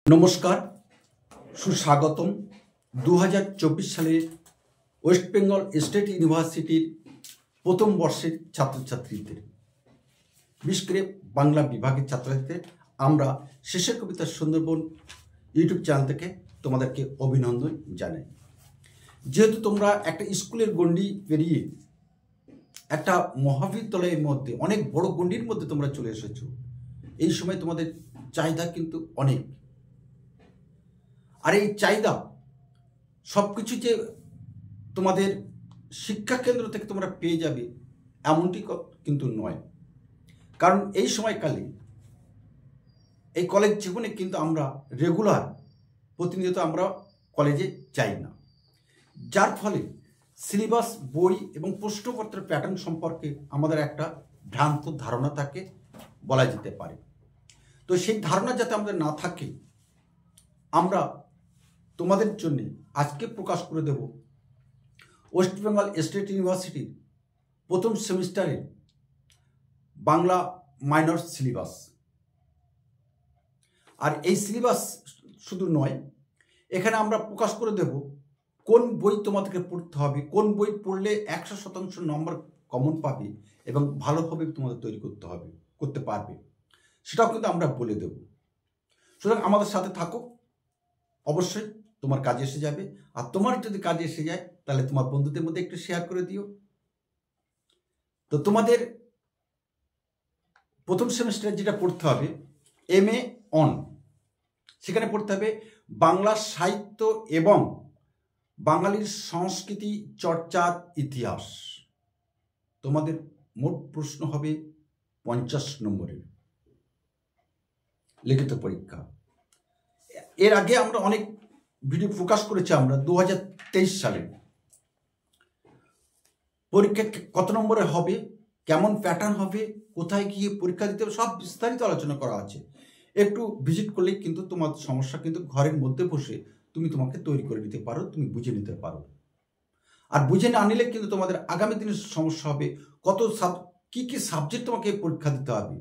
নমস্কার, সুস্বাগতম। 2024 সালের ওয়েস্ট বেঙ্গল স্টেট ইউনিভার্সিটির প্রথম বর্ষের ছাত্রছাত্রীদের, বিশেষ করে বাংলা বিভাগের ছাত্রছাত্রীদের আমরা শেষের কবিতা সুন্দরবন ইউটিউব চ্যানেল থেকে তোমাদেরকে অভিনন্দন জানাই। যেহেতু তোমরা একটা স্কুলের গণ্ডি পেরিয়ে একটা মহাবিদ্যালয়ের মধ্যে, অনেক বড় গণ্ডির মধ্যে তোমরা চলে এসেছো, এই সময় তোমাদের চাহিদা কিন্তু অনেক। আর এই চাহিদা সব কিছু যে তোমাদের শিক্ষা কেন্দ্র থেকে তোমরা পেয়ে যাবে এমনটি কিন্তু নয়। কারণ এই সময়কালে এই কলেজ জীবনে কিন্তু আমরা রেগুলার প্রতিনিয়ত আমরা কলেজে যাই না, যার ফলে সিলেবাস, বই এবং প্রশ্নপত্রের প্যাটার্ন সম্পর্কে আমাদের একটা ভ্রান্ত ধারণা থাকে বলা যেতে পারে। তো সেই ধারণা যাতে আমাদের না থাকে, আমরা তোমাদের জন্য আজকে প্রকাশ করে দেব ওয়েস্ট বেঙ্গল স্টেট ইউনিভার্সিটির প্রথম সেমিস্টারের বাংলা মাইনর সিলেবাস। আর এই সিলেবাস শুধু নয়, এখানে আমরা প্রকাশ করে দেব কোন বই তোমাদেরকে পড়তে হবে, কোন বই পড়লে 100% নম্বর কমন পাবে এবং ভালোভাবে তোমাদের তৈরি করতে পারবে, সেটাও কিন্তু আমরা বলে দেব। সুতরাং আমাদের সাথে থাকো, অবশ্যই তোমার কাজে এসে যাবে। আর তোমার যদি কাজে এসে যায় তাহলে তোমার বন্ধুদের মধ্যে একটু শেয়ার করে দিও। তো তোমাদের প্রথম সেমিস্টারে যেটা পড়তে হবে MA অন, সেখানে পড়তে হবে বাংলা সাহিত্য এবং বাঙালির সংস্কৃতি চর্চার ইতিহাস। তোমাদের মোট প্রশ্ন হবে 50 নম্বরের লিখিত পরীক্ষা। এর আগে আমরা অনেক ভিডিও প্রকাশ করেছি। আমরা 2023 সালে পরীক্ষা কত নম্বরে হবে, কেমন প্যাটার্ন হবে, কোথায় গিয়ে পরীক্ষা দিতে হবে, সব বিস্তারিত আলোচনা করা আছে। একটু ভিজিট করলেই কিন্তু তোমার সমস্যা কিন্তু ঘরের মধ্যে বসে তুমি তোমাকে তৈরি করে নিতে পারো, তুমি বুঝে নিতে পারো। আর বুঝে না নিলে কিন্তু তোমাদের আগামী দিনের সমস্যা হবে। কি কি সাবজেক্ট তোমাকে পরীক্ষা দিতে হবে,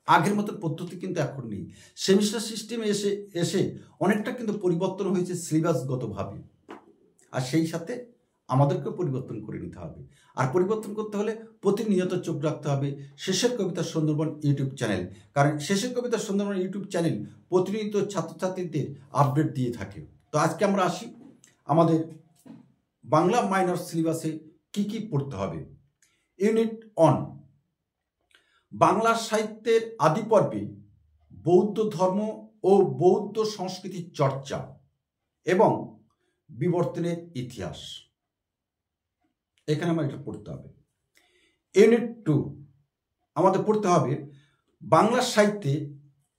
আগের মতো পদ্ধতি কিন্তু এখন নেই। সেমিস্টার সিস্টেমে এসে অনেকটা কিন্তু পরিবর্তন হয়েছে সিলেবাসগতভাবে, আর সেই সাথে আমাদেরকেও পরিবর্তন করে নিতে হবে। আর পরিবর্তন করতে হলে প্রতিনিয়ত চোখ রাখতে হবে শেষের কবিতা সুন্দরবন ইউটিউব চ্যানেল। কারণ শেষের কবিতা সুন্দরবন ইউটিউব চ্যানেল প্রতিনিয়ত ছাত্রছাত্রীদের আপডেট দিয়ে থাকে। তো আজকে আমরা আসি আমাদের বাংলা মাইনর সিলেবাসে কি কি পড়তে হবে। ইউনিট অন, বাংলা সাহিত্যের আদি পর্বে বৌদ্ধ ধর্ম ও বৌদ্ধ সংস্কৃতির চর্চা এবং বিবর্তনের ইতিহাস, এখানে আমার এটা পড়তে হবে। ইউনিট 2 আমাদের পড়তে হবে বাংলা সাহিত্যে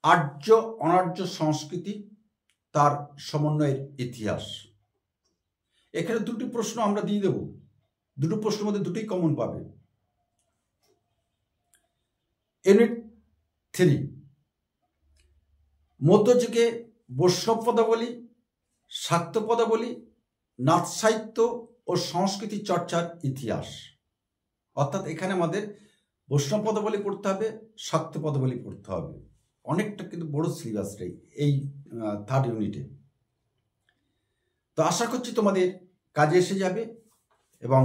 আর্য অনার্য সংস্কৃতি, তার সমন্বয়ের ইতিহাস। এখানে দুটি প্রশ্ন আমরা দিয়ে দেব, দুটো প্রশ্নের মধ্যে দুটোই কমন পাবে। ইউনিট 3 মধ্যযুগে বৈষ্ণব পদাবলী, শাক্ত পদাবলী, নাথ সাহিত্য ও সংস্কৃতি চর্চার ইতিহাস। অর্থাৎ এখানে আমাদের বৈষ্ণব পদাবলী পড়তে হবে, শাক্ত পদাবলী পড়তে হবে। অনেকটা কিন্তু বড় সিলেবাসটাই এই 3rd ইউনিটে। তো আশা করছি তোমাদের কাজে এসে যাবে, এবং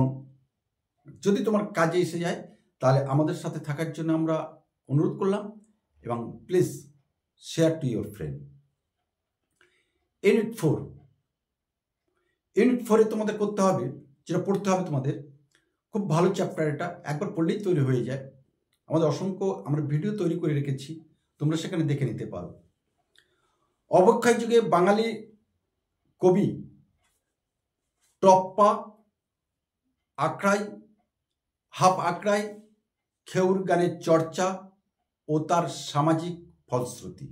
যদি তোমার কাজে এসে যায় তাহলে আমাদের সাথে থাকার জন্য আমরা অনুরোধ করলাম, এবং please share to your friend. Unit 4 তোমাদের করতে হবে, যেটা পড়তে হবে তোমাদের, খুব ভালো চ্যাপ্টার, এটা একবার পড়লেই তৈরি হয়ে যায়। আমাদের অসংখ্য আমরা ভিডিও তৈরি করে রেখেছি, তোমরা সেখানে দেখে নিতে পারো। অবক্ষয় যুগে বাঙালি কবি টপ্পা, আখড়াই, হাফ আখড়াই, খেউর গানের চর্চা ও তার সামাজিক ফলশ্রুতি,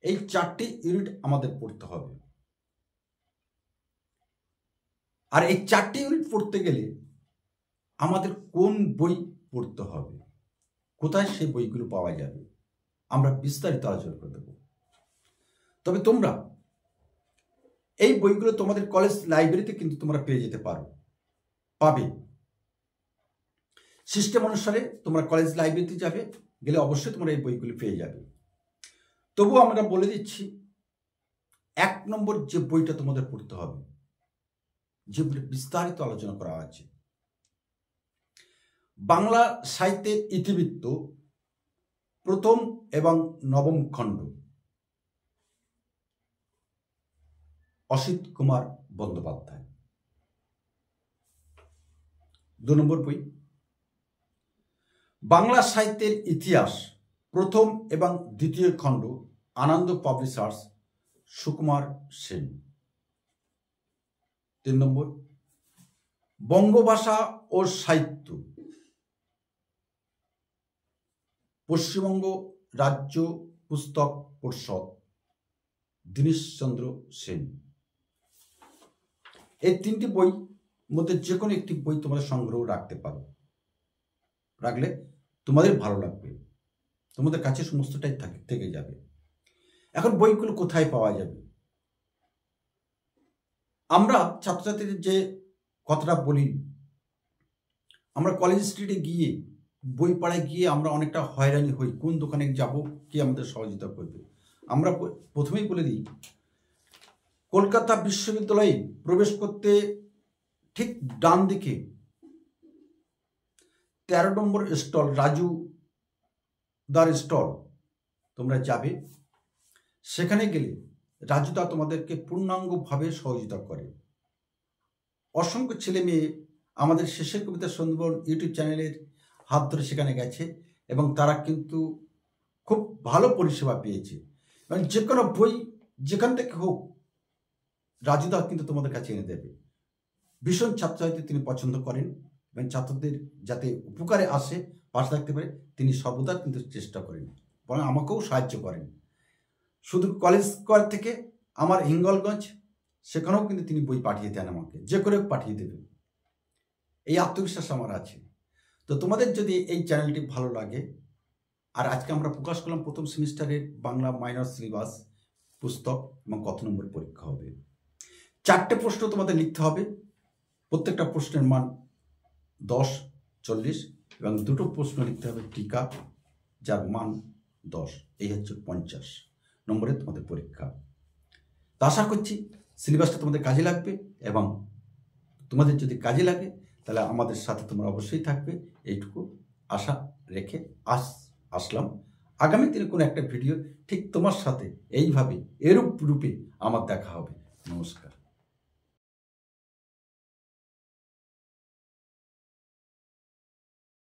এই 4টি ইউনিট আমাদের পড়তে হবে। আর এই 4টি ইউনিট পড়তে গেলে আমাদের কোন বই পড়তে হবে, কোথায় সেই বইগুলো পাওয়া যাবে, আমরা বিস্তারিত আলোচনা করে দেব। তবে তোমরা এই বইগুলো তোমাদের কলেজ লাইব্রেরিতে কিন্তু তোমরা পেয়ে যেতে পাবে। সিস্টেম অনুসারে তোমরা কলেজ লাইব্রেরিতে গেলে অবশ্যই তোমরা এই বইগুলো পেয়ে যাবে। তবুও আমরা বলে দিচ্ছি, 1 নম্বর যে বইটা তোমাদের পড়তে হবে, যে বইটা বিস্তারিত আলোচনা করা আছে, বাংলা সাহিত্যের ইতিবৃত্ত প্রথম এবং নবম খণ্ড, অসিত কুমার বন্দ্যোপাধ্যায়। 2 নম্বর বই বাংলা সাহিত্যের ইতিহাস প্রথম এবং দ্বিতীয় খণ্ড, আনন্দ পাবলিশার্স, সুকুমার সেন। 3 নম্বর বঙ্গভাষা ও সাহিত্য, পশ্চিমবঙ্গ রাজ্য পুস্তক পর্ষদ, দীনেশচন্দ্র সেন। এই 3টি বই মধ্যে যে কোনো একটি বই তোমাদের সংগ্রহ রাখতে পারো, রাখলে তোমাদের ভালো লাগবে, তোমাদের কাছে সমস্তটাই থেকে যাবে। এখন বইগুলো কোথায় পাওয়া যাবে? আমরা ছাত্রছাত্রীদের যে কথাটা বলি, আমরা কলেজ স্ট্রিটে গিয়ে, বই পাড়ায় গিয়ে আমরা অনেকটা হয়রানি হই, কোন দোকানে যাব, কে আমাদের সহযোগিতা করবে। আমরা প্রথমেই বলে দিই, কলকাতা বিশ্ববিদ্যালয়ে প্রবেশ করতে ঠিক ডান দিকে 13 নম্বর স্টল, রাজু দার স্টল, তোমরা যাবে। সেখানে গেলে রাজুদা তোমাদেরকে পূর্ণাঙ্গভাবে সহযোগিতা করে। অসংখ্য ছেলে মেয়ে আমাদের শেষের কবিতা সন্দীপন ইউটিউব চ্যানেলের হাত ধরে সেখানে গেছে এবং তারা কিন্তু খুব ভালো পরিষেবা পেয়েছে। এবং যে কোনো বই যেখান থেকে হোক, রাজুদা কিন্তু তোমাদের কাছে এনে দেবে। ভীষণ ছাত্রছাত্রী তিনি পছন্দ করেন এবং ছাত্রদের যাতে উপকারে আসে, পাশে থাকতে পারে, তিনি সর্বদা কিন্তু চেষ্টা করেন, বরং আমাকেও সাহায্য করেন। শুধু কলেজ স্কোয়ার থেকে আমার হিঙ্গলগঞ্জ, সেখানেও কিন্তু তিনি বই পাঠিয়ে দেন, আমাকে যে করে পাঠিয়ে দেবেন, এই আত্মবিশ্বাস আমার আছে। তো তোমাদের যদি এই চ্যানেলটি ভালো লাগে, আর আজকে আমরা প্রকাশ করলাম প্রথম সেমিস্টারের বাংলা মাইনর সিলেবাস পুস্তক এবং কত নম্বর পরীক্ষা হবে। 4টে প্রশ্ন তোমাদের লিখতে হবে, প্রত্যেকটা প্রশ্নের মান 10, 40 এবং 2টো প্রশ্ন লিখতে হবে টিকা, যার মান 10। এই হচ্ছে 50 নম্বরের তোমাদের পরীক্ষা। তা আশা করছি সিলেবাসটা তোমাদের কাজে লাগবে, এবং তোমাদের যদি কাজে লাগে তাহলে আমাদের সাথে তোমরা অবশ্যই থাকবে, এইটুকু আশা রেখে আসলাম। আগামী দিনে কোনো একটা ভিডিও ঠিক তোমার সাথে এইভাবে এরূপ রূপে আমার দেখা হবে। নমস্কার।